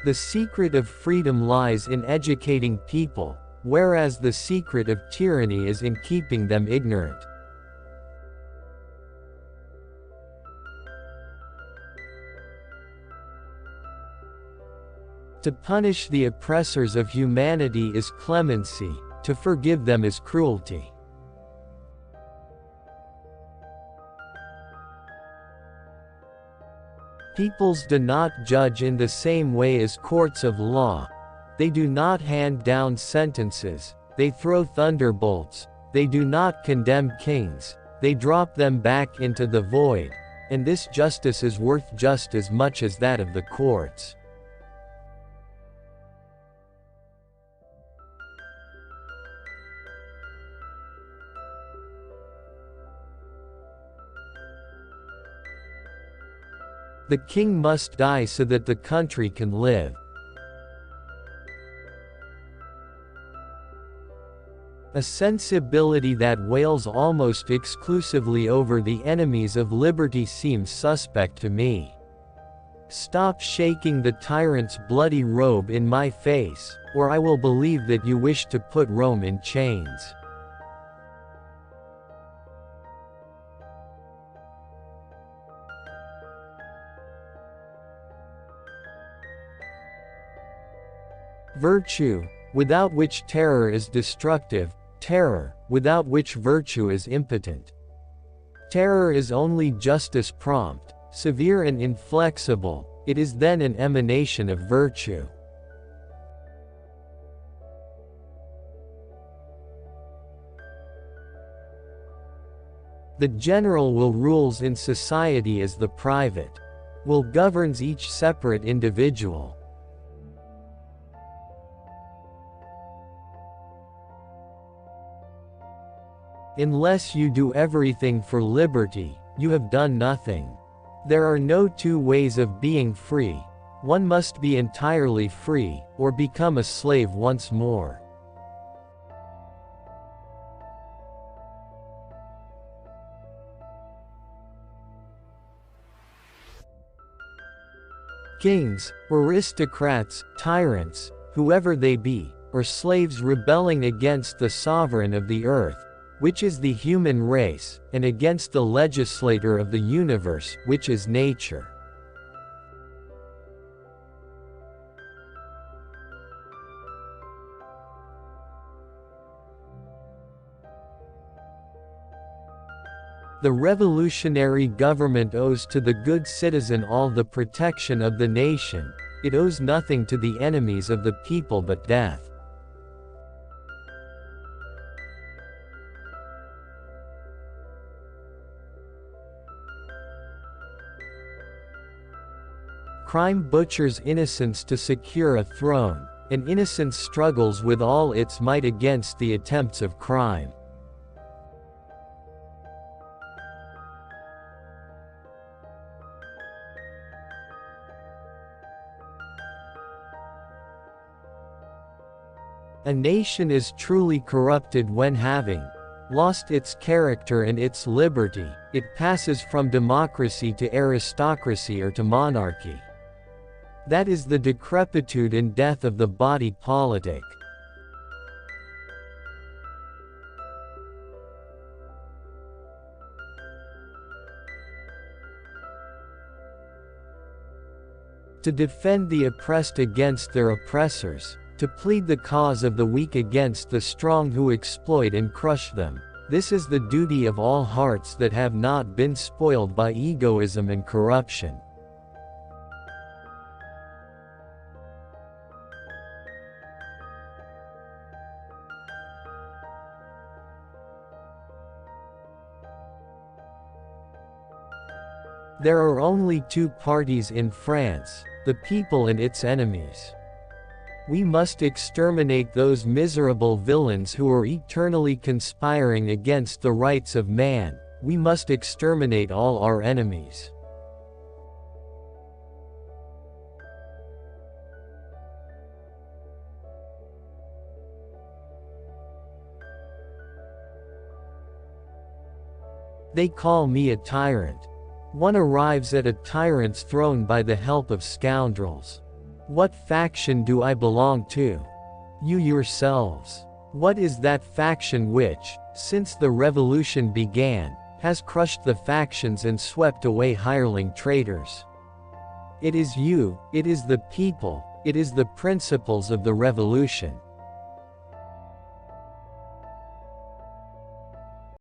The secret of freedom lies in educating people, whereas the secret of tyranny is in keeping them ignorant. To punish the oppressors of humanity is clemency, to forgive them is cruelty. Peoples do not judge in the same way as courts of law. They do not hand down sentences, they throw thunderbolts. They do not condemn kings, they drop them back into the void, and this justice is worth just as much as that of the courts. The king must die so that the country can live. A sensibility that wails almost exclusively over the enemies of liberty seems suspect to me. Stop shaking the tyrant's bloody robe in my face, or I will believe that you wish to put Rome in chains. Virtue, without which terror is destructive, terror, without which virtue is impotent. Terror is only just as prompt, severe and inflexible, it is then an emanation of virtue. The general will rules in society as the private will governs each separate individual. Unless you do everything for liberty, you have done nothing. There are no two ways of being free. One must be entirely free, or become a slave once more. Kings, aristocrats, tyrants, whoever they be, or slaves rebelling against the sovereign of the earth, which is the human race, and against the legislator of the universe, which is nature. The revolutionary government owes to the good citizen all the protection of the nation, it owes nothing to the enemies of the people but death. Crime butchers innocence to secure a throne, and innocence struggles with all its might against the attempts of crime. A nation is truly corrupted when having lost its character and its liberty, it passes from democracy to aristocracy or to monarchy. That is the decrepitude and death of the body politic. To defend the oppressed against their oppressors, to plead the cause of the weak against the strong who exploit and crush them, this is the duty of all hearts that have not been spoiled by egoism and corruption. There are only two parties in France, the people and its enemies. We must exterminate those miserable villains who are eternally conspiring against the rights of man. We must exterminate all our enemies. They call me a tyrant. One arrives at a tyrant's throne by the help of scoundrels. What faction do I belong to? You yourselves. What is that faction which, since the revolution began, has crushed the factions and swept away hireling traitors? It is you, it is the people, it is the principles of the revolution.